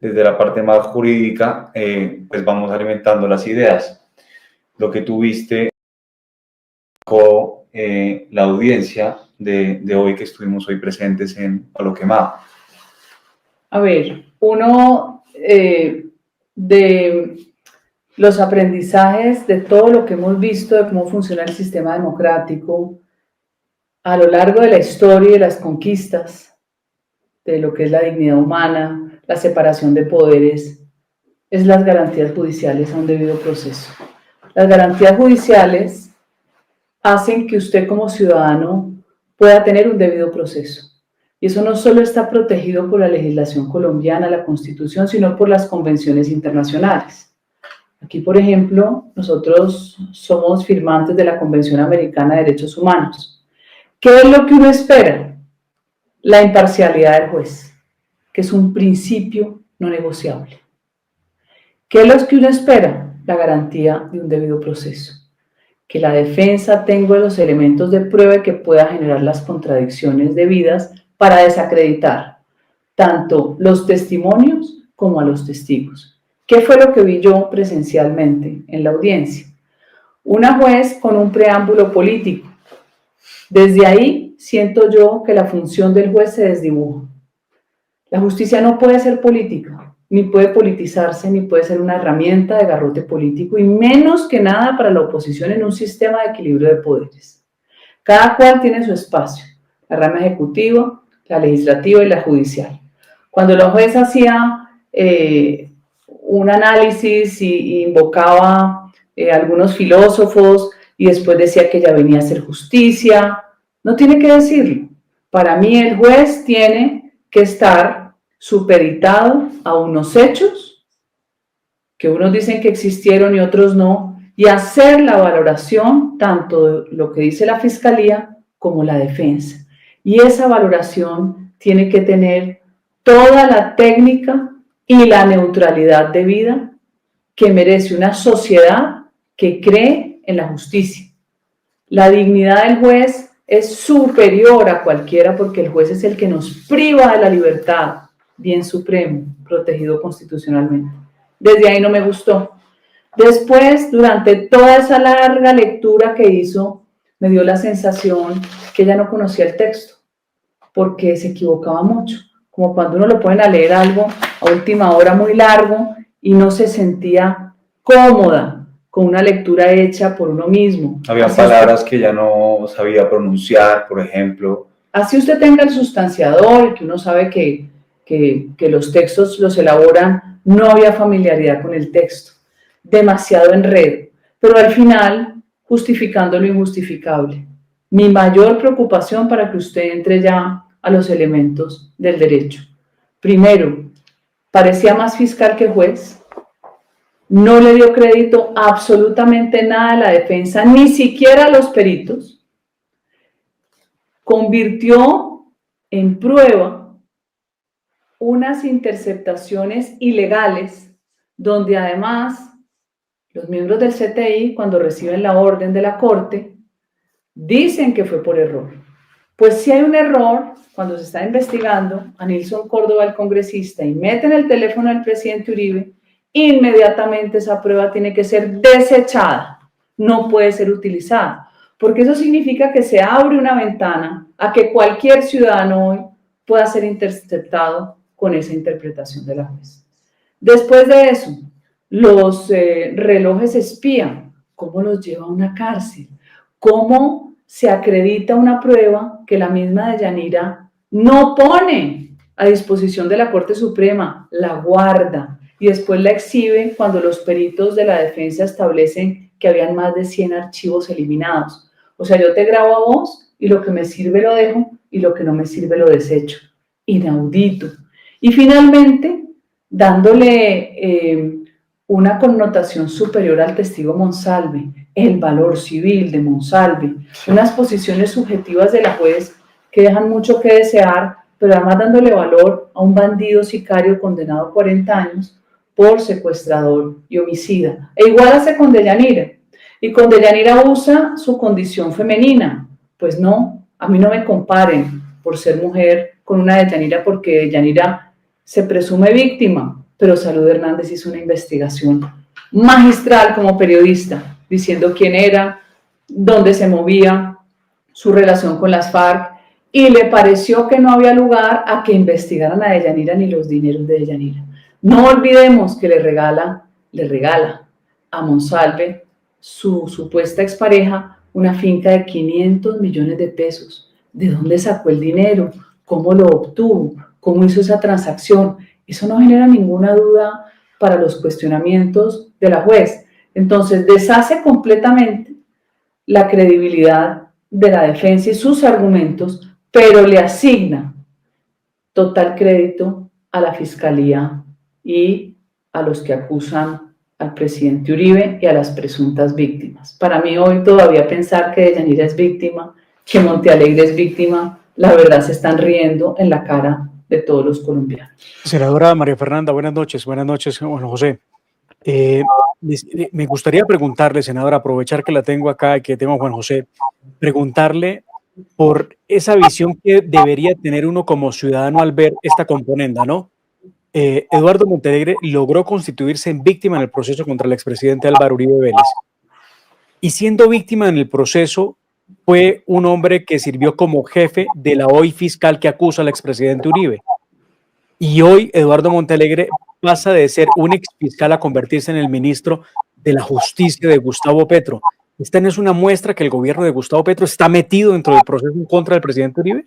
desde la parte más jurídica, pues vamos alimentando las ideas. Lo que tuviste con la audiencia de hoy, que estuvimos hoy presentes en Palo Quemado. A ver, uno de los aprendizajes de todo lo que hemos visto de cómo funciona el sistema democrático a lo largo de la historia y de las conquistas, de lo que es la dignidad humana, la separación de poderes, es las garantías judiciales a un debido proceso. Las garantías judiciales hacen que usted como ciudadano pueda tener un debido proceso. Y eso no solo está protegido por la legislación colombiana, la Constitución, sino por las convenciones internacionales. Aquí, por ejemplo, nosotros somos firmantes de la Convención Americana de Derechos Humanos. ¿Qué es lo que uno espera? La imparcialidad del juez, que es un principio no negociable. ¿Qué es lo que uno espera? La garantía de un debido proceso. Que la defensa tenga los elementos de prueba que pueda generar las contradicciones debidas para desacreditar tanto los testimonios como a los testigos. ¿Qué fue lo que vi yo presencialmente en la audiencia? Una juez con un preámbulo político. Desde ahí siento yo que la función del juez se desdibuja. La justicia no puede ser política, ni puede politizarse, ni puede ser una herramienta de garrote político, y menos que nada para la oposición en un sistema de equilibrio de poderes. Cada cual tiene su espacio, la rama ejecutiva, la legislativa y la judicial. Cuando la juez hacía un análisis y invocaba algunos filósofos y después decía que ella venía a hacer justicia, no tiene que decirlo. Para mí el juez tiene que estar supeditado a unos hechos que unos dicen que existieron y otros no, y hacer la valoración tanto de lo que dice la fiscalía como la defensa. Y esa valoración tiene que tener toda la técnica y la neutralidad debida que merece una sociedad que cree en la justicia. La dignidad del juez es superior a cualquiera porque el juez es el que nos priva de la libertad, bien supremo, protegido constitucionalmente. Desde ahí no me gustó. Después, durante toda esa larga lectura que hizo, me dio la sensación que ella no conocía el texto, porque se equivocaba mucho, como cuando uno lo ponen a leer algo a última hora muy largo y no se sentía cómoda con una lectura hecha por uno mismo. Había palabras que ya no sabía pronunciar, por ejemplo. Así usted tenga el sustanciador, que uno sabe que los textos los elaboran, no había familiaridad con el texto, demasiado enredo, pero al final justificando lo injustificable. Mi mayor preocupación para que usted entre ya a los elementos del derecho. Primero, parecía más fiscal que juez, no le dio crédito absolutamente nada a la defensa, ni siquiera a los peritos, convirtió en prueba unas interceptaciones ilegales, donde además los miembros del CTI, cuando reciben la orden de la Corte, dicen que fue por error. Pues si hay un error, cuando se está investigando a Nilson Córdoba, el congresista, y meten el teléfono del presidente Uribe, inmediatamente esa prueba tiene que ser desechada, no puede ser utilizada, porque eso significa que se abre una ventana a que cualquier ciudadano hoy pueda ser interceptado con esa interpretación de la juez. Después de eso, los relojes espía, ¿cómo los lleva a una cárcel? ¿Cómo se acredita una prueba que la misma Deyanira no pone a disposición de la Corte Suprema, la guarda y después la exhibe cuando los peritos de la defensa establecen que habían más de 100 archivos eliminados? O sea, yo te grabo a vos y lo que me sirve lo dejo y lo que no me sirve lo desecho. Inaudito. Y finalmente, dándole una connotación superior al testigo Monsalve, el valor civil de Monsalve, unas posiciones subjetivas de la juez que dejan mucho que desear, pero además dándole valor a un bandido sicario condenado a 40 años por secuestrador y homicida. E igual hace con Deyanira. Y con Deyanira usa su condición femenina. Pues no, a mí no me comparen por ser mujer con una Deyanira, porque Deyanira se presume víctima, pero Salud Hernández hizo una investigación magistral como periodista, diciendo quién era, dónde se movía, su relación con las FARC, y le pareció que no había lugar a que investigaran a Deyanira ni los dineros de Deyanira. No olvidemos que le regala a Monsalve, su supuesta expareja, una finca de 500 millones de pesos. ¿De dónde sacó el dinero? ¿Cómo lo obtuvo? ¿Cómo hizo esa transacción? Eso no genera ninguna duda para los cuestionamientos de la juez. Entonces, deshace completamente la credibilidad de la defensa y sus argumentos, pero le asigna total crédito a la Fiscalía y a los que acusan al presidente Uribe y a las presuntas víctimas. Para mí hoy todavía pensar que Deyanira es víctima, que Montealegre es víctima, la verdad se están riendo en la cara de todos los colombianos. Senadora María Fernanda, buenas noches, Juan José. Me gustaría preguntarle, senadora, aprovechar que la tengo acá y que tengo a Juan José, preguntarle por esa visión que debería tener uno como ciudadano al ver esta componenda, ¿no? Eduardo Montealegre logró constituirse en víctima en el proceso contra el expresidente Álvaro Uribe Vélez. Y siendo víctima en el proceso, fue un hombre que sirvió como jefe de la hoy fiscal que acusa al expresidente Uribe. Y hoy Eduardo Montealegre pasa de ser un exfiscal a convertirse en el ministro de la Justicia de Gustavo Petro. ¿Esta no es una muestra que el gobierno de Gustavo Petro está metido dentro del proceso en contra del presidente Uribe?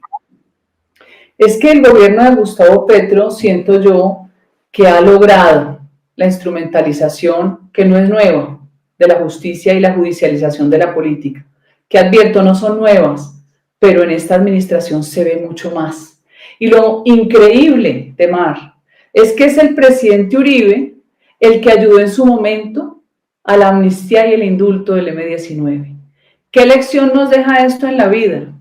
Es que el gobierno de Gustavo Petro, siento yo, que ha logrado la instrumentalización, que no es nueva, de la justicia y la judicialización de la política, que advierto no son nuevas, pero en esta administración se ve mucho más. Y lo increíble, Temar, es que es el presidente Uribe el que ayudó en su momento a la amnistía y el indulto del M-19. ¿Qué lección nos deja esto en la vida?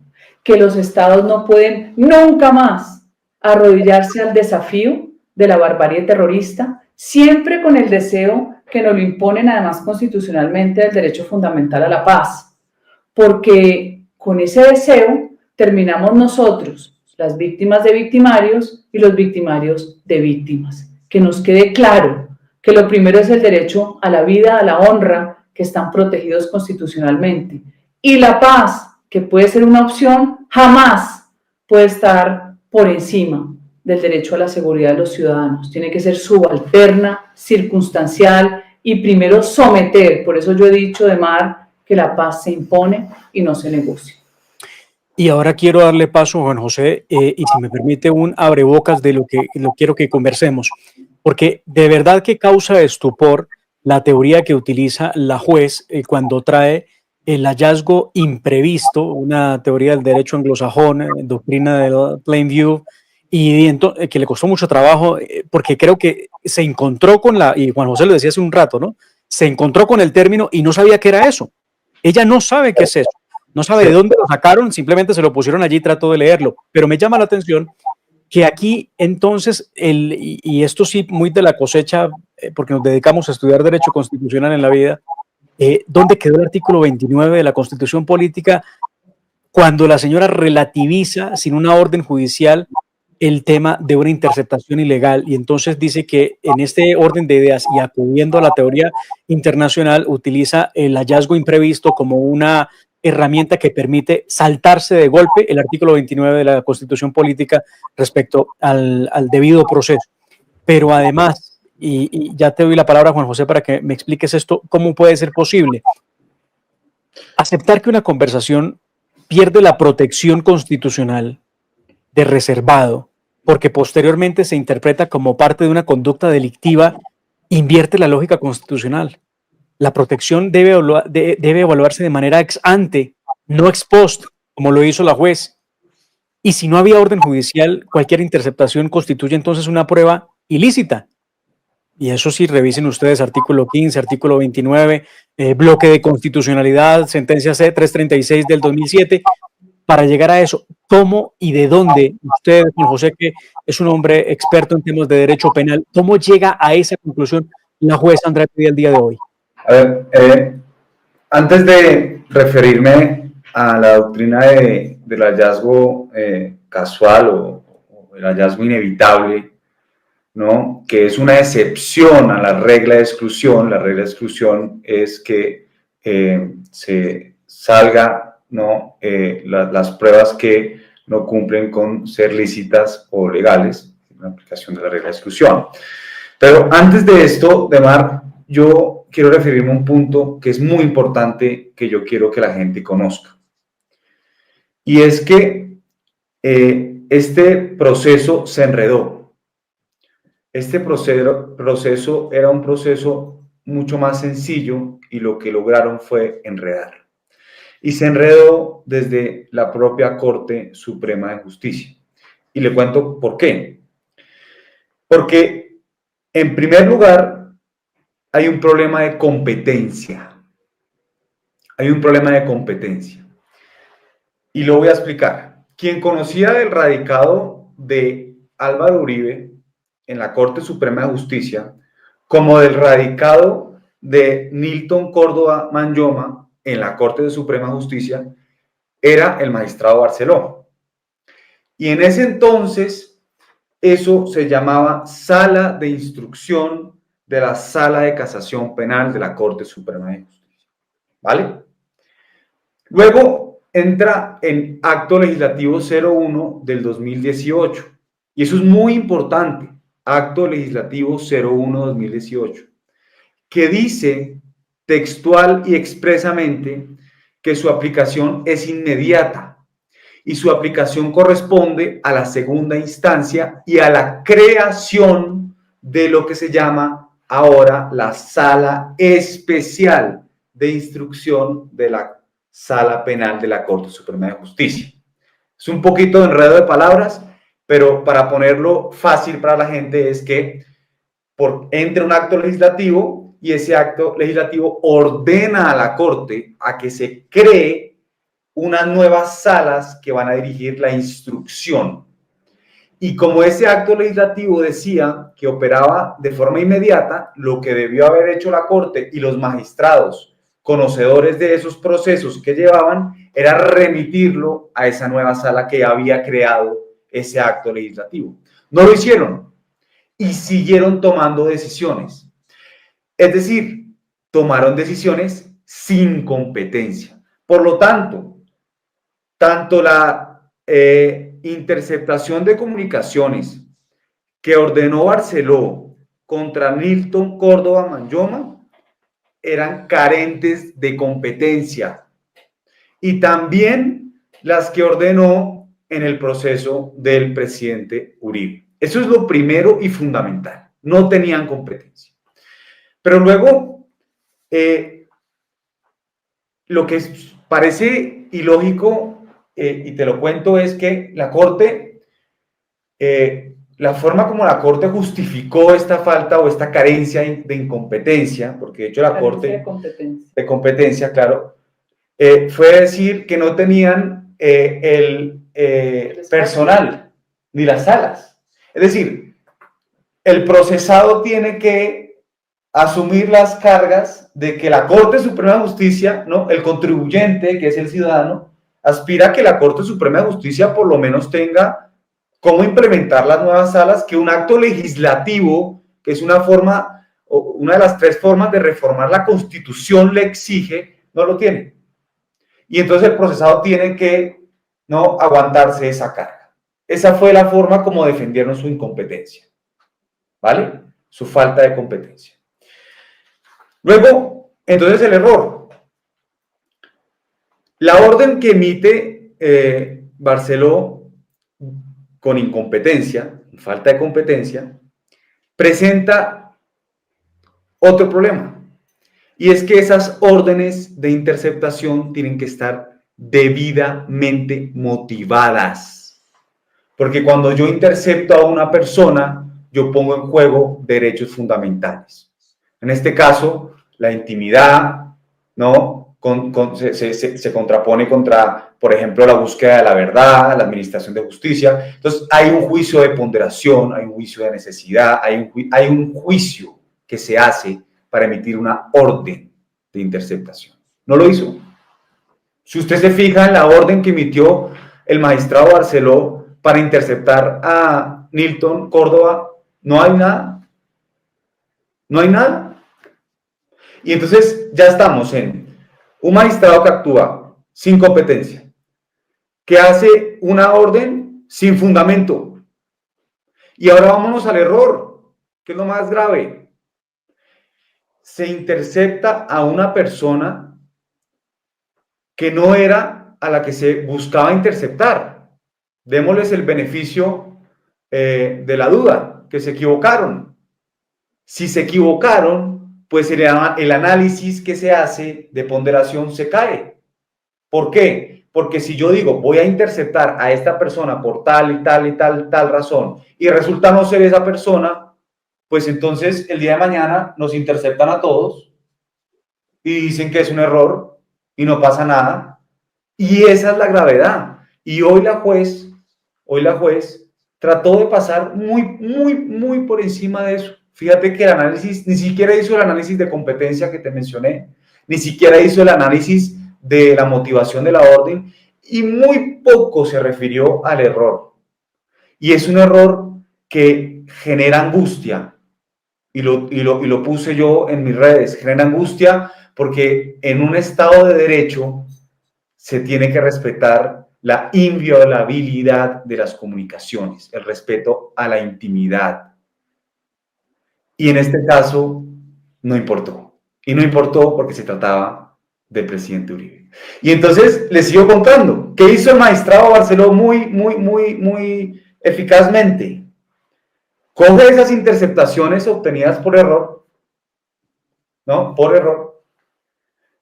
Que los estados no pueden nunca más arrodillarse al desafío de la barbarie terrorista, siempre con el deseo que nos lo imponen además constitucionalmente del derecho fundamental a la paz, porque con ese deseo terminamos nosotros, las víctimas de victimarios y los victimarios de víctimas. Que nos quede claro que lo primero es el derecho a la vida, a la honra, que están protegidos constitucionalmente, y la paz, que puede ser una opción, jamás puede estar por encima del derecho a la seguridad de los ciudadanos. Tiene que ser subalterna, circunstancial y primero someter. Por eso yo he dicho, Demar, que la paz se impone y no se negocia. Y ahora quiero darle paso a Juan José y si me permite un abrebocas de lo quiero que conversemos, porque de verdad que causa estupor la teoría que utiliza la juez cuando trae el hallazgo imprevisto, una teoría del derecho anglosajón, doctrina de Plainview, y que le costó mucho trabajo, porque creo que se encontró con y Juan José lo decía hace un rato, ¿no? Se encontró con el término y no sabía qué era eso. Ella no sabe qué es eso, no sabe de dónde lo sacaron, simplemente se lo pusieron allí y trató de leerlo. Pero me llama la atención que aquí entonces, y esto sí muy de la cosecha, porque nos dedicamos a estudiar derecho constitucional en la vida, ¿dónde quedó el artículo 29 de la Constitución Política cuando la señora relativiza sin una orden judicial el tema de una interceptación ilegal? Y entonces dice que en este orden de ideas y acudiendo a la teoría internacional utiliza el hallazgo imprevisto como una herramienta que permite saltarse de golpe el artículo 29 de la Constitución Política respecto al debido proceso. Pero además, y ya te doy la palabra, Juan José, para que me expliques esto, ¿cómo puede ser posible aceptar que una conversación pierde la protección constitucional de reservado porque posteriormente se interpreta como parte de una conducta delictiva, invierte la lógica constitucional? La protección debe evaluarse de manera ex ante, no ex post, como lo hizo la juez. Y si no había orden judicial, cualquier interceptación constituye entonces una prueba ilícita. Y eso sí, revisen ustedes artículo 15, artículo 29, bloque de constitucionalidad, sentencia C-336 del 2007, para llegar a eso. ¿Cómo y de dónde usted, Juan José, que es un hombre experto en temas de derecho penal, cómo llega a esa conclusión la jueza Andrea Pidal el día de hoy? A ver, antes de referirme a la doctrina del hallazgo casual o el hallazgo inevitable, ¿no? Que es una excepción a la regla de exclusión. La regla de exclusión es que se salga, ¿no? Las pruebas que no cumplen con ser lícitas o legales, una aplicación de la regla de exclusión. Pero antes de esto, Demar, yo quiero referirme a un punto que es muy importante que yo quiero que la gente conozca. Y es que este proceso se enredó. Este proceso era un proceso mucho más sencillo y lo que lograron fue enredar. Y se enredó desde la propia Corte Suprema de Justicia. Y le cuento por qué. Porque, en primer lugar, hay un problema de competencia. Hay un problema de competencia. Y lo voy a explicar. Quien conocía del radicado de Álvaro Uribe en la Corte Suprema de Justicia, como del radicado de Nilton Córdoba Manyoma en la Corte Suprema de Justicia, era el magistrado Barceló. Y en ese entonces, eso se llamaba Sala de Instrucción de la Sala de Casación Penal de la Corte Suprema de Justicia. ¿Vale? Luego entra en Acto Legislativo 01 del 2018. Y eso es muy importante. Acto Legislativo 01-2018, que dice textual y expresamente que su aplicación es inmediata y su aplicación corresponde a la segunda instancia y a la creación de lo que se llama ahora la Sala Especial de Instrucción de la Sala Penal de la Corte Suprema de Justicia. Es un poquito de enredo de palabras, pero para ponerlo fácil para la gente es que entra un acto legislativo y ese acto legislativo ordena a la Corte a que se cree unas nuevas salas que van a dirigir la instrucción. Y como ese acto legislativo decía que operaba de forma inmediata, lo que debió haber hecho la Corte y los magistrados conocedores de esos procesos que llevaban era remitirlo a esa nueva sala que había creado ese acto legislativo. No lo hicieron y siguieron tomando decisiones. Es decir, tomaron decisiones sin competencia. Por lo tanto, tanto la interceptación de comunicaciones que ordenó Barceló contra Nilton Córdoba Manyoma eran carentes de competencia, y también las que ordenó en el proceso del presidente Uribe. Eso es lo primero y fundamental. No tenían competencia. Pero luego, lo que parece ilógico, y te lo cuento, es que la Corte, la forma como la Corte justificó esta falta o esta carencia de incompetencia, porque de hecho la Corte de competencia, claro, fue decir que no tenían el personal ni las salas. Es decir, el procesado tiene que asumir las cargas de que la Corte Suprema de Justicia, ¿no? El contribuyente, que es el ciudadano, aspira a que la Corte Suprema de Justicia por lo menos tenga cómo implementar las nuevas salas, que un acto legislativo, que es una forma, una de las tres formas de reformar la Constitución, le exige, no lo tiene. Y entonces el procesado tiene que, ¿no?, aguantarse esa carga. Esa fue la forma como defendieron su incompetencia, ¿vale? Su falta de competencia. Luego, entonces el error. La orden que emite Barceló con incompetencia, falta de competencia, presenta otro problema. Y es que esas órdenes de interceptación tienen que estar debidamente motivadas. Porque cuando yo intercepto a una persona, yo pongo en juego derechos fundamentales. En este caso, la intimidad, ¿no? Se contrapone contra, por ejemplo, la búsqueda de la verdad, la administración de justicia. Entonces, hay un juicio de ponderación, hay un juicio de necesidad, hay un juicio que se hace para emitir una orden de interceptación. No lo hizo. Si usted se fija en la orden que emitió el magistrado Barceló para interceptar a Nilton Córdoba No hay nada. No hay nada. Y entonces ya estamos en un magistrado que actúa sin competencia, que hace una orden sin fundamento. Y ahora vámonos al error, que es lo más grave. Se intercepta a una persona que no era a la que se buscaba interceptar. Démosles el beneficio de la duda, que se equivocaron. Si se equivocaron, pues el análisis que se hace de ponderación se cae. ¿Por qué? Porque si yo digo, voy a interceptar a esta persona por tal y tal y tal razón, y resulta no ser esa persona, pues entonces el día de mañana nos interceptan a todos y dicen que es un error y no pasa nada. Y esa es la gravedad. Y hoy la juez trató de pasar muy por encima de eso. Fíjate que el análisis, ni siquiera hizo el análisis de competencia que te mencioné, ni siquiera hizo el análisis de la motivación de la orden y muy poco se refirió al error. Y es un error que genera angustia. Y lo puse yo en mis redes, genera angustia porque en un Estado de Derecho se tiene que respetar la inviolabilidad de las comunicaciones, el respeto a la intimidad. Y en este caso no importó. Y no importó porque se trataba del presidente Uribe. Y entonces les sigo contando. ¿Qué hizo el magistrado Barceló muy eficazmente? Coge esas interceptaciones obtenidas por error, ¿no? Por error.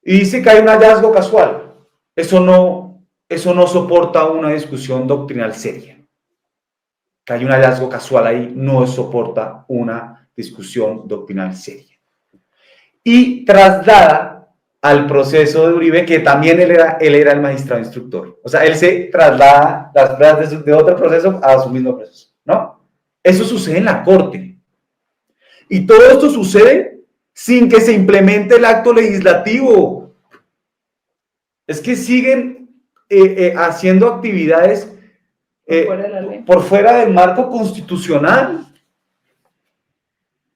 Y dice que hay un hallazgo casual. Eso no soporta una discusión doctrinal seria. Que hay un hallazgo casual ahí no soporta una discusión doctrinal seria. Y traslada al proceso de Uribe, que también él era el magistrado instructor. O sea, él se traslada las pruebas de otro proceso a su mismo proceso, ¿no? Eso sucede en la Corte. Y todo esto sucede sin que se implemente el acto legislativo. Es que siguen haciendo actividades por fuera del marco constitucional.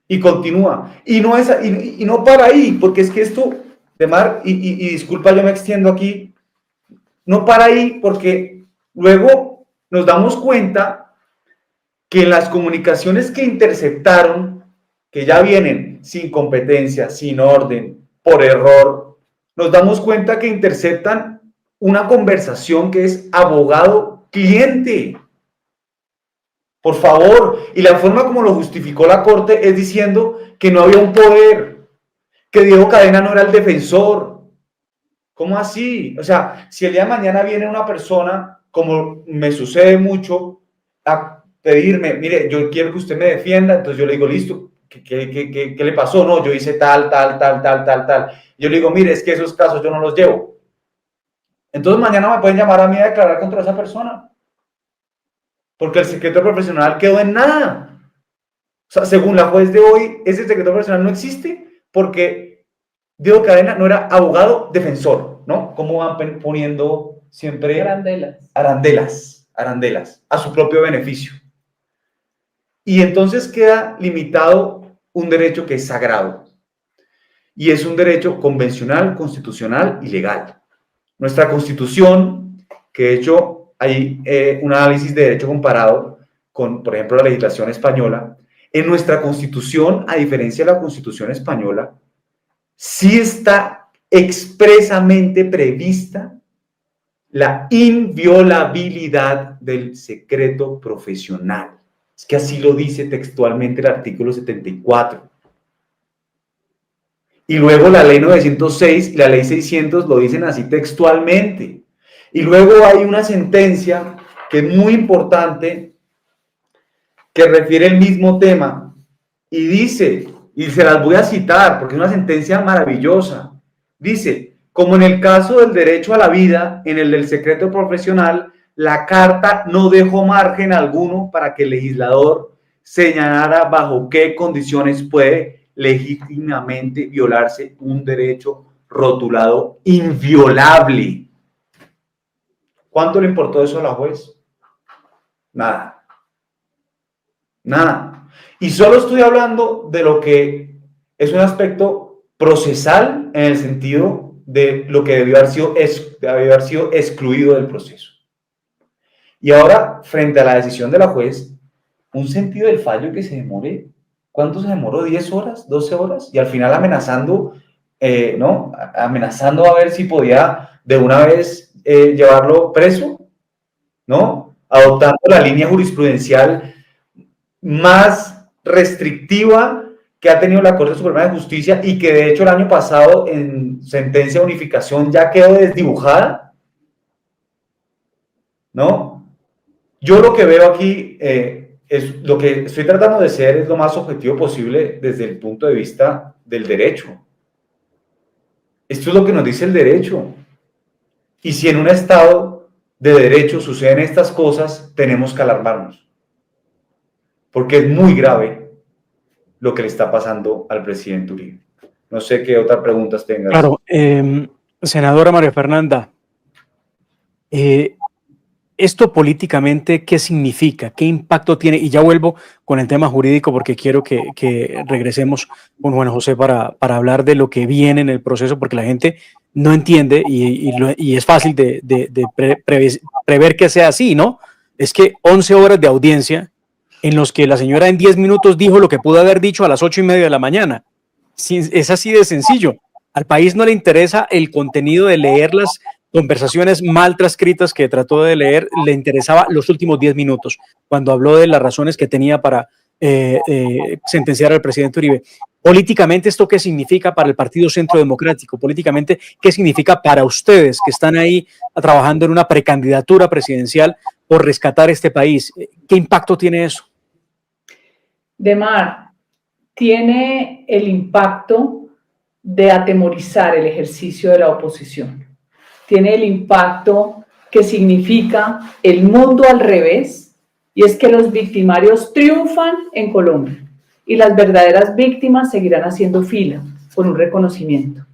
Y continúa. Y no para ahí, porque es que esto, Demar, y disculpa, yo me extiendo aquí, no para ahí, porque luego nos damos cuenta que en las comunicaciones que interceptaron, que ya vienen sin competencia, sin orden, por error, nos damos cuenta que interceptan una conversación que es abogado-cliente. Por favor, y la forma como lo justificó la Corte es diciendo que no había un poder, que Diego Cadena no era el defensor. ¿Cómo así? O sea, si el día de mañana viene una persona, como me sucede mucho, a pedirme, mire, yo quiero que usted me defienda, entonces yo le digo, listo, ¿qué le pasó? No, yo hice tal. Yo le digo, mire, es que esos casos yo no los llevo. Entonces mañana me pueden llamar a mí a declarar contra esa persona. Porque el secreto profesional quedó en nada. O sea, según la juez de hoy, ese secreto profesional no existe porque Diego Cadena no era abogado defensor, ¿no? ¿Cómo van poniendo siempre arandelas a su propio beneficio? Y entonces queda limitado un derecho que es sagrado. Y es un derecho convencional, constitucional y legal. Nuestra Constitución, que de hecho hay un análisis de derecho comparado con, por ejemplo, la legislación española. En nuestra Constitución, a diferencia de la Constitución española, sí está expresamente prevista la inviolabilidad del secreto profesional. Es que así lo dice textualmente el artículo 74. Y luego la ley 906 y la ley 600 lo dicen así textualmente. Y luego hay una sentencia que es muy importante, que refiere el mismo tema, y dice, y se las voy a citar porque es una sentencia maravillosa, dice, como en el caso del derecho a la vida, en el del secreto profesional, la Carta no dejó margen alguno para que el legislador señalara bajo qué condiciones puede legítimamente violarse un derecho rotulado inviolable. ¿Cuánto le importó eso a la juez? Nada. Y solo estoy hablando de lo que es un aspecto procesal en el sentido de lo que debió haber sido excluido del proceso. Y ahora, frente a la decisión de la juez, un sentido del fallo que se demore, ¿cuánto se demoró? ¿10 horas? ¿12 horas? Y al final amenazando, ¿no? Amenazando a ver si podía de una vez llevarlo preso, ¿no? Adoptando la línea jurisprudencial más restrictiva que ha tenido la Corte Suprema de Justicia y que de hecho el año pasado en sentencia de unificación ya quedó desdibujada, ¿no? Yo lo que veo aquí es lo que estoy tratando de ser es lo más objetivo posible desde el punto de vista del derecho. Esto es lo que nos dice el derecho. Y si en un estado de derecho suceden estas cosas, tenemos que alarmarnos. Porque es muy grave lo que le está pasando al presidente Uribe. No sé qué otras preguntas tengas. Claro, senadora María Fernanda, esto políticamente, ¿qué significa? ¿Qué impacto tiene? Y ya vuelvo con el tema jurídico porque quiero que regresemos con Juan José para hablar de lo que viene en el proceso, porque la gente no entiende y es fácil de prever que sea así, ¿no? Es que 11 horas de audiencia en los que la señora en 10 minutos dijo lo que pudo haber dicho a las 8:30 de la mañana. Es así de sencillo. Al país no le interesa el contenido de leer las conversaciones mal transcritas que trató de leer, le interesaba los últimos 10 minutos, cuando habló de las razones que tenía para sentenciar al presidente Uribe. Políticamente, ¿esto qué significa para el Partido Centro Democrático? Políticamente, ¿qué significa para ustedes que están ahí trabajando en una precandidatura presidencial por rescatar este país? ¿Qué impacto tiene eso? Demar, tiene el impacto de atemorizar el ejercicio de la oposición. Tiene el impacto que significa el mundo al revés, y es que los victimarios triunfan en Colombia y las verdaderas víctimas seguirán haciendo fila por un reconocimiento.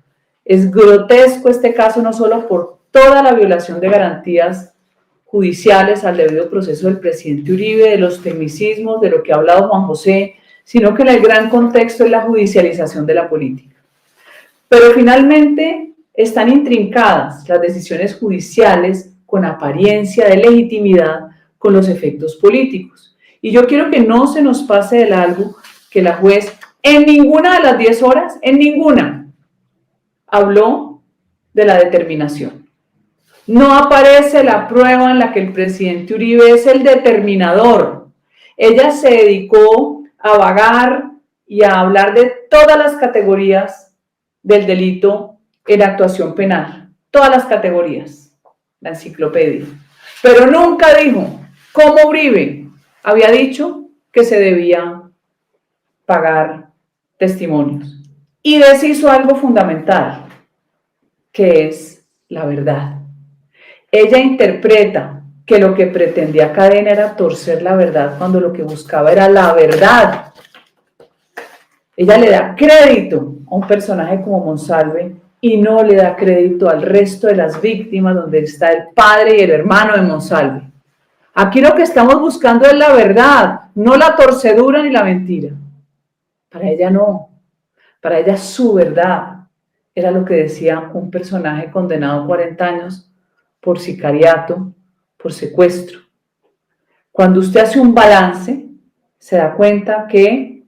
Es grotesco este caso no solo por toda la violación de garantías judiciales al debido proceso del presidente Uribe, de los tecnicismos, de lo que ha hablado Juan José, sino que en el gran contexto es la judicialización de la política. Pero finalmente están intrincadas las decisiones judiciales con apariencia de legitimidad con los efectos políticos. Y yo quiero que no se nos pase de largo que la juez en ninguna de las 10 horas, en ninguna, habló de la determinación. No aparece la prueba en la que el presidente Uribe es el determinador. Ella se dedicó a vagar y a hablar de todas las categorías del delito en actuación penal, todas las categorías, la enciclopedia, pero nunca dijo cómo Uribe había dicho que se debía pagar testimonios y deshizo algo fundamental, que es la verdad. Ella interpreta que lo que pretendía Cadena era torcer la verdad cuando lo que buscaba era la verdad. Ella le da crédito a un personaje como Monsalve y no le da crédito al resto de las víctimas donde está el padre y el hermano de Monsalve. Aquí lo que estamos buscando es la verdad, no la torcedura ni la mentira. Para ella no, para ella su verdad era lo que decía un personaje condenado a 40 años por sicariato, por secuestro. Cuando usted hace un balance, se da cuenta que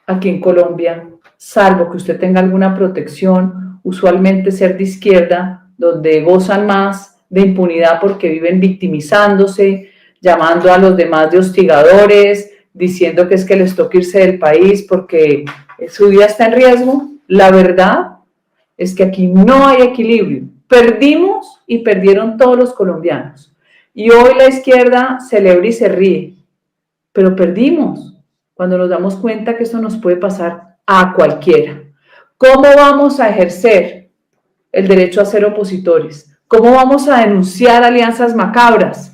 aquí en Colombia, salvo que usted tenga alguna protección, usualmente ser de izquierda, donde gozan más de impunidad porque viven victimizándose, llamando a los demás de hostigadores, diciendo que es que les toca irse del país porque su vida está en riesgo. La verdad es que aquí no hay equilibrio. Perdimos y perdieron todos los colombianos. Y hoy la izquierda celebra y se ríe, pero perdimos cuando nos damos cuenta que esto nos puede pasar a cualquiera. ¿Cómo vamos a ejercer el derecho a ser opositores? ¿Cómo vamos a denunciar alianzas macabras?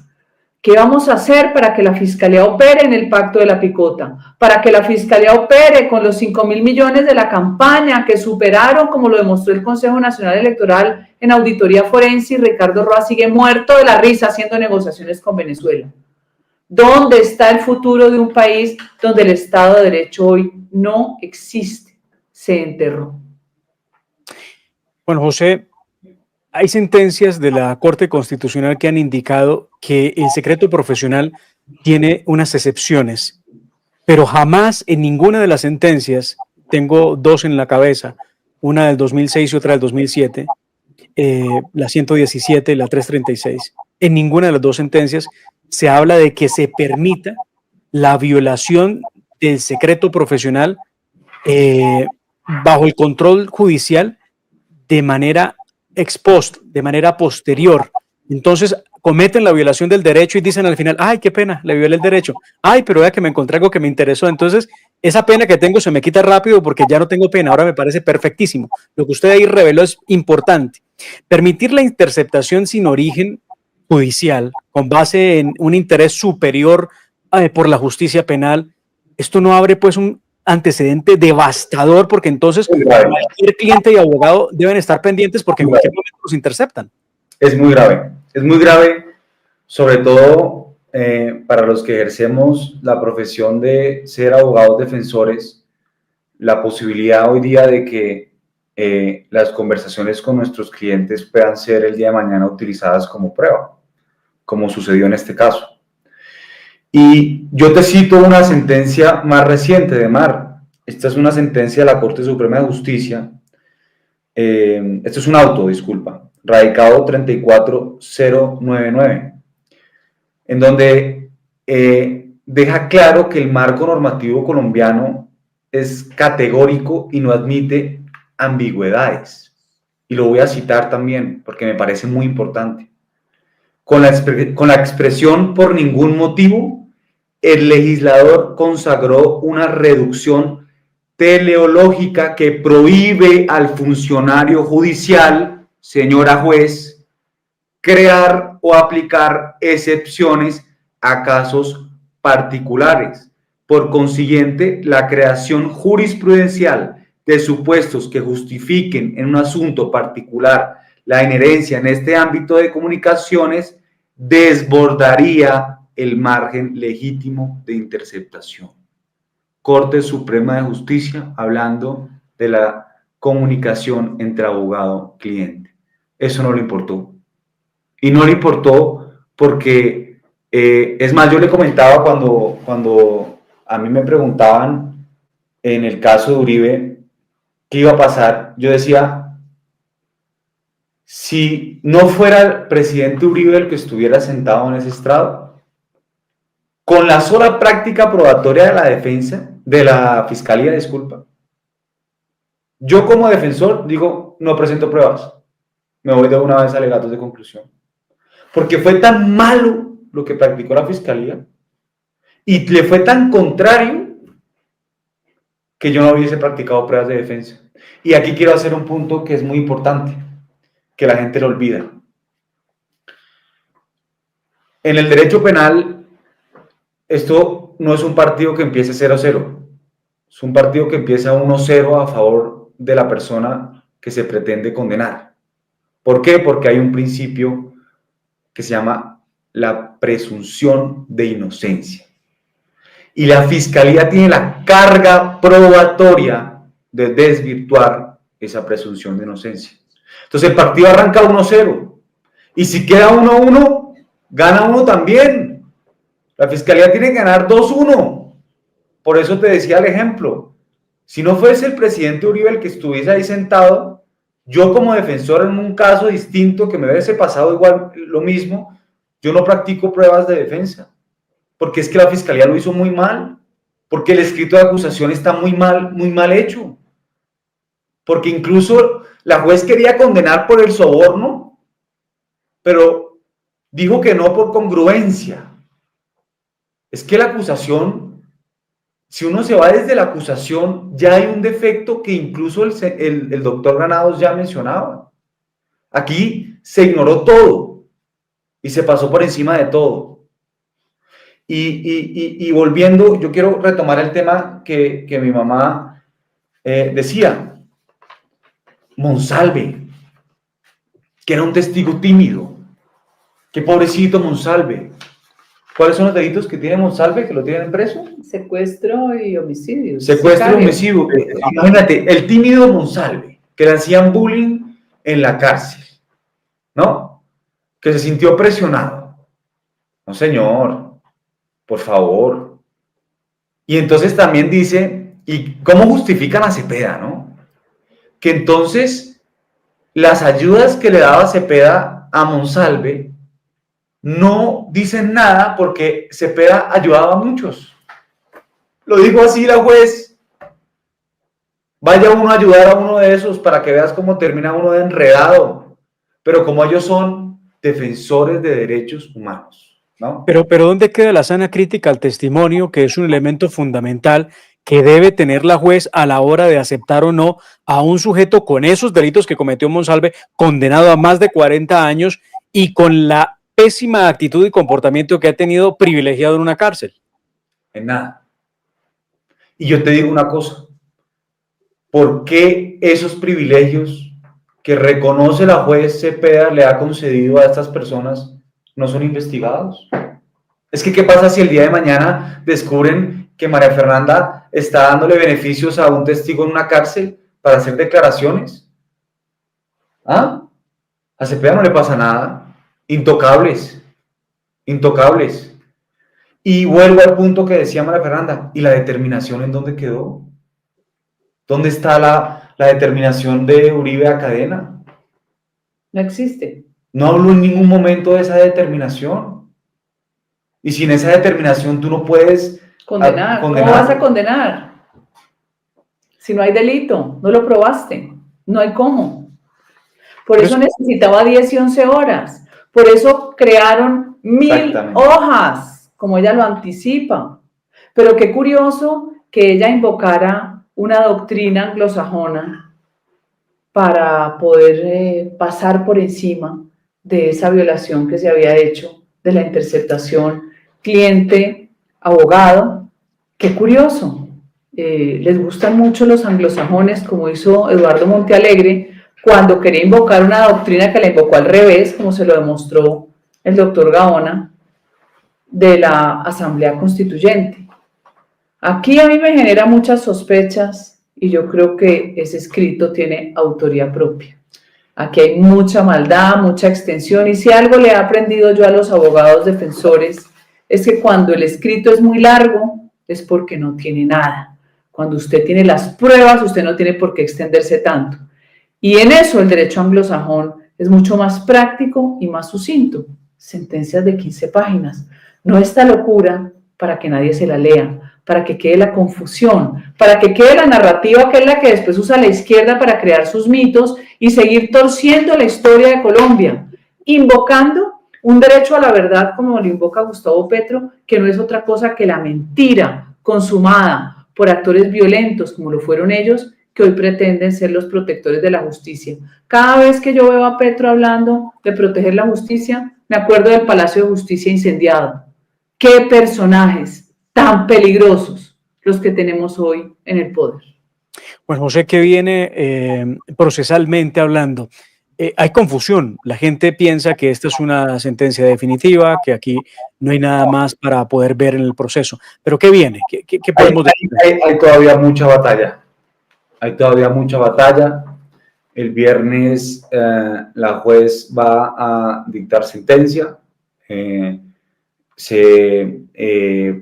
¿Qué vamos a hacer para que la Fiscalía opere en el pacto de la picota? Para que la Fiscalía opere con los 5.000 millones de la campaña que superaron, como lo demostró el Consejo Nacional Electoral en auditoría forense, y Ricardo Roa sigue muerto de la risa haciendo negociaciones con Venezuela. ¿Dónde está el futuro de un país donde el Estado de Derecho hoy no existe? Se enterró. Bueno, José, hay sentencias de la Corte Constitucional que han indicado que el secreto profesional tiene unas excepciones, pero jamás en ninguna de las sentencias, tengo dos en la cabeza, una del 2006 y otra del 2007, la 117 y la 336, en ninguna de las dos sentencias se habla de que se permita la violación del secreto profesional bajo el control judicial de manera ex post, de manera posterior. Entonces cometen la violación del derecho y dicen al final, ay, qué pena, le violé el derecho. Ay, pero vea que me encontré algo que me interesó. Entonces, esa pena que tengo se me quita rápido porque ya no tengo pena. Ahora me parece perfectísimo. Lo que usted ahí reveló es importante. Permitir la interceptación sin origen judicial, con base en un interés superior por la justicia penal, esto no abre pues un antecedente devastador, porque entonces cualquier cliente y abogado deben estar pendientes porque en cualquier momento los interceptan. Es muy grave, sobre todo para los que ejercemos la profesión de ser abogados defensores, la posibilidad hoy día de que las conversaciones con nuestros clientes puedan ser el día de mañana utilizadas como prueba, como sucedió en este caso. Y yo te cito una sentencia más reciente de Mar. Esta es una sentencia de la Corte Suprema de Justicia. Esto es un auto, disculpa, radicado 34099, en donde deja claro que el marco normativo colombiano es categórico y no admite ambigüedades. Y lo voy a citar también porque me parece muy importante. Con la expresión por ningún motivo, el legislador consagró una reducción teleológica que prohíbe al funcionario judicial, señora juez, crear o aplicar excepciones a casos particulares. Por consiguiente, la creación jurisprudencial de supuestos que justifiquen en un asunto particular la inherencia en este ámbito de comunicaciones desbordaría el margen legítimo de interceptación. Corte Suprema de Justicia hablando de la comunicación entre abogado-cliente. Eso no le importó. Y no le importó porque, es más, yo le comentaba cuando a mí me preguntaban en el caso de Uribe qué iba a pasar, yo decía, si no fuera el presidente Uribe el que estuviera sentado en ese estrado, con la sola práctica probatoria de la defensa, de la fiscalía, disculpa, yo como defensor digo, no presento pruebas, me voy de una vez a alegatos de conclusión, porque fue tan malo lo que practicó la fiscalía y le fue tan contrario que yo no hubiese practicado pruebas de defensa. Y aquí quiero hacer un punto que es muy importante, que la gente lo olvida. En el derecho penal, esto no es un partido que empiece 0-0, es un partido que empieza 1-0 a favor de la persona que se pretende condenar. ¿Por qué? Porque hay un principio que se llama la presunción de inocencia. Y la fiscalía tiene la carga probatoria de desvirtuar esa presunción de inocencia. Entonces el partido arranca 1-0. Y si queda 1-1, gana uno también. La fiscalía tiene que ganar 2-1. Por eso te decía el ejemplo. Si no fuese el presidente Uribe el que estuviese ahí sentado, yo como defensor en un caso distinto que me hubiese pasado igual lo mismo, yo no practico pruebas de defensa. Porque es que la fiscalía lo hizo muy mal. Porque el escrito de acusación está muy mal hecho. Porque incluso la juez quería condenar por el soborno, pero dijo que no por congruencia. Es que la acusación, si uno se va desde la acusación, ya hay un defecto que incluso el doctor Granados ya mencionaba. Aquí se ignoró todo y se pasó por encima de todo. Y volviendo, yo quiero retomar el tema que mi mamá decía. Monsalve, que era un testigo tímido. Qué pobrecito Monsalve. ¿Cuáles son los delitos que tiene Monsalve, que lo tienen preso? Secuestro y homicidio. Secuestro y Sicario. homicidio. Imagínate, el tímido Monsalve, que le hacían bullying en la cárcel, ¿no? Que se sintió presionado. No, señor, por favor. Y entonces también dice, ¿y cómo justifican a Cepeda, no? Que entonces las ayudas que le daba Cepeda a Monsalve no dicen nada porque Cepeda ayudaba a muchos. Lo dijo así la juez. Vaya uno a ayudar a uno de esos para que veas cómo termina uno de enredado. Pero como ellos son defensores de derechos humanos, ¿no? Pero ¿dónde queda la sana crítica al testimonio, que es un elemento fundamental que debe tener la juez a la hora de aceptar o no a un sujeto con esos delitos que cometió Monsalve, condenado a más de 40 años y con la pésima actitud y comportamiento que ha tenido privilegiado en una cárcel? En nada. Y yo te digo una cosa. ¿Por qué esos privilegios que reconoce la juez Cepeda le ha concedido a estas personas no son investigados? Es que, ¿qué pasa si el día de mañana descubren que María Fernanda está dándole beneficios a un testigo en una cárcel para hacer declaraciones? ¿Ah? A Cepeda no le pasa nada. Intocables. Intocables. Y vuelvo al punto que decía María Fernanda. ¿Y la determinación en dónde quedó? ¿Dónde está la determinación de Uribe a cadena? No existe. No habló en ningún momento de esa determinación. Y sin esa determinación tú no puedes Condenar. ¿Cómo vas a condenar? Si no hay delito, no lo probaste, no hay cómo. Por eso necesitaba 10 y 11 horas. Por eso crearon 1000 hojas, como ella lo anticipa. Pero qué curioso que ella invocara una doctrina anglosajona para poder pasar por encima de esa violación que se había hecho de la interceptación cliente-abogado. Qué curioso. Les gustan mucho los anglosajones, como hizo Eduardo Montealegre, cuando quería invocar una doctrina que la invocó al revés, como se lo demostró el doctor Gaona, de la Asamblea Constituyente. Aquí a mí me genera muchas sospechas y yo creo que ese escrito tiene autoría propia. Aquí hay mucha maldad, mucha extensión, y si algo le he aprendido yo a los abogados defensores es que cuando el escrito es muy largo es porque no tiene nada. Cuando usted tiene las pruebas, usted no tiene por qué extenderse tanto. Y en eso el derecho anglosajón es mucho más práctico y más sucinto. Sentencias de 15 páginas. No esta locura para que nadie se la lea, para que quede la confusión, para que quede la narrativa que es la que después usa la izquierda para crear sus mitos y seguir torciendo la historia de Colombia, invocando un derecho a la verdad como lo invoca Gustavo Petro, que no es otra cosa que la mentira consumada por actores violentos como lo fueron ellos, que hoy pretenden ser los protectores de la justicia. Cada vez que yo veo a Petro hablando de proteger la justicia, me acuerdo del Palacio de Justicia incendiado. ¡Qué personajes tan peligrosos los que tenemos hoy en el poder! Pues José, que viene procesalmente hablando, hay confusión. La gente piensa que esta es una sentencia definitiva, que aquí no hay nada más para poder ver en el proceso. ¿Pero qué viene? ¿Qué podemos decir? Hay todavía mucha batalla. Hay todavía mucha batalla. El viernes la juez va a dictar sentencia. Se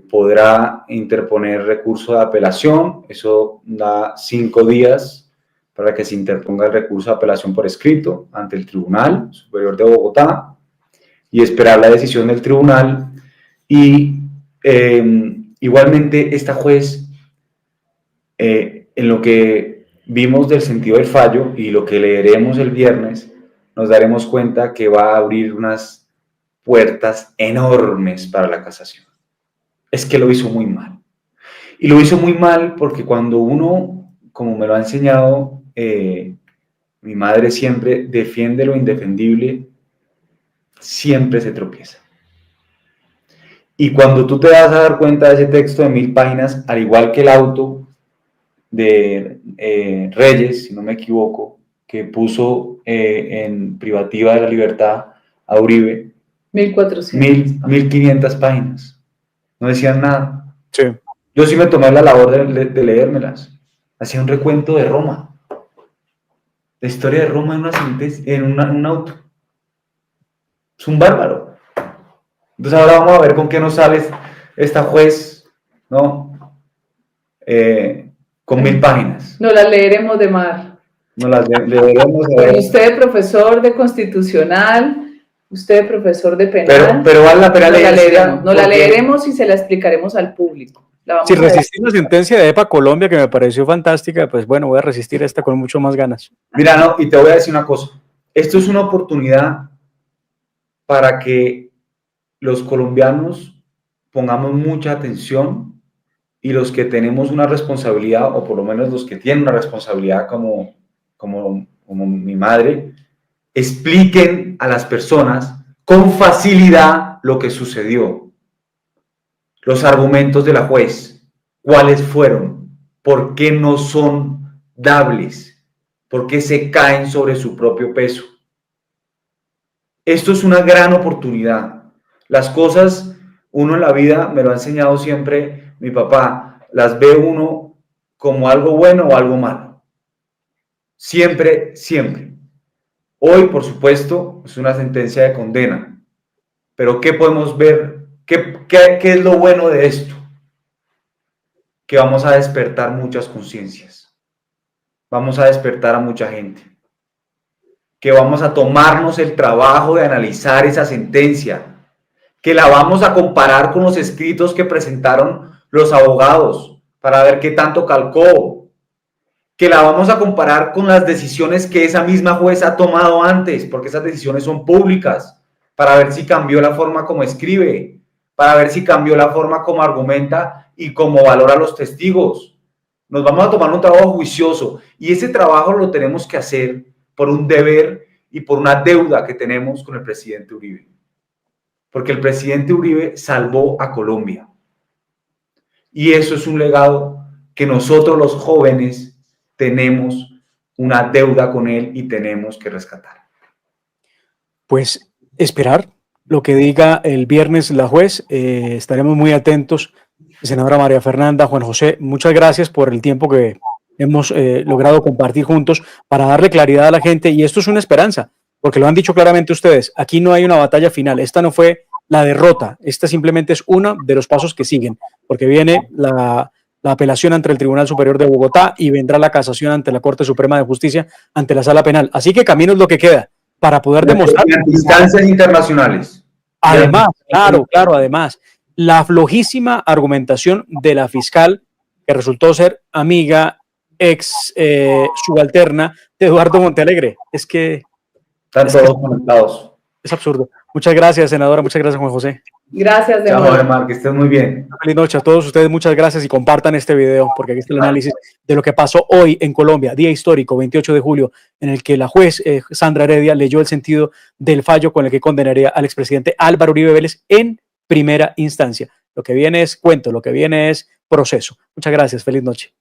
podrá interponer recurso de apelación. Eso da 5 días para que se interponga el recurso de apelación por escrito ante el Tribunal Superior de Bogotá y esperar la decisión del tribunal. Y igualmente esta juez, en lo que vimos del sentido del fallo y lo que leeremos el viernes, nos daremos cuenta que va a abrir unas puertas enormes para la casación. Es que lo hizo muy mal. Y lo hizo muy mal porque cuando uno, como me lo ha enseñado mi madre siempre, defiende lo indefendible, siempre se tropieza. Y cuando tú te vas a dar cuenta de ese texto de 1000 páginas, al igual que el auto de Reyes, si no me equivoco, que puso en privativa de la libertad a Uribe, 1400. 1500 páginas. No decían nada. Sí. Yo sí me tomé la labor de leérmelas. Hacía un recuento de Roma. La historia de Roma en un auto. Es un bárbaro. Entonces ahora vamos a ver con qué nos sale esta juez, ¿no? Con 1000 páginas. No las leeremos de mar. Nos las leeremos. Usted, profesor de constitucional, usted, profesor de penal. Pero vale la pena leerla. No la leeremos y se la explicaremos al público. Si resistí la sentencia de EPA Colombia, que me pareció fantástica, pues bueno, voy a resistir esta con mucho más ganas. Mira, no, y te voy a decir una cosa. Esto es una oportunidad para que los colombianos pongamos mucha atención y los que tenemos una responsabilidad, o por lo menos los que tienen una responsabilidad como mi madre, expliquen a las personas con facilidad lo que sucedió. Los argumentos de la juez, cuáles fueron, por qué no son dables, por qué se caen sobre su propio peso. Esto es una gran oportunidad. Las cosas, uno en la vida, me lo ha enseñado siempre mi papá, las ve uno como algo bueno o algo malo. Siempre, siempre. Hoy, por supuesto, es una sentencia de condena. Pero ¿qué podemos ver? ¿Qué es lo bueno de esto? Que vamos a despertar muchas conciencias. Vamos a despertar a mucha gente. Que vamos a tomarnos el trabajo de analizar esa sentencia. Que la vamos a comparar con los escritos que presentaron los abogados para ver qué tanto calcó. Que la vamos a comparar con las decisiones que esa misma jueza ha tomado antes, porque esas decisiones son públicas, para ver si cambió la forma como escribe, para ver si cambió la forma como argumenta y cómo valora a los testigos. Nos vamos a tomar un trabajo juicioso y ese trabajo lo tenemos que hacer por un deber y por una deuda que tenemos con el presidente Uribe. Porque el presidente Uribe salvó a Colombia. Y eso es un legado que nosotros los jóvenes tenemos una deuda con él y tenemos que rescatar. Pues esperar lo que diga el viernes la juez, estaremos muy atentos. Senadora María Fernanda, Juan José, muchas gracias por el tiempo que hemos logrado compartir juntos para darle claridad a la gente, y esto es una esperanza, porque lo han dicho claramente ustedes, aquí no hay una batalla final, esta no fue la derrota, esta simplemente es uno de los pasos que siguen, porque viene la apelación ante el Tribunal Superior de Bogotá y vendrá la casación ante la Corte Suprema de Justicia, ante la Sala Penal, así que camino es lo que queda para poder demostrar. Instancias internacionales. Además, claro, además, la flojísima argumentación de la fiscal, que resultó ser amiga, ex subalterna de Eduardo Montealegre. Es que están todos conectados. Es absurdo. Muchas gracias, senadora. Muchas gracias, Juan José. Gracias, de nuevo. Chao, que estén muy bien. Feliz noche a todos ustedes. Muchas gracias y compartan este video, porque aquí está el análisis de lo que pasó hoy en Colombia, día histórico, 28 de julio, en el que la juez Sandra Heredia leyó el sentido del fallo con el que condenaría al expresidente Álvaro Uribe Vélez en primera instancia. Lo que viene es cuento, lo que viene es proceso. Muchas gracias. Feliz noche.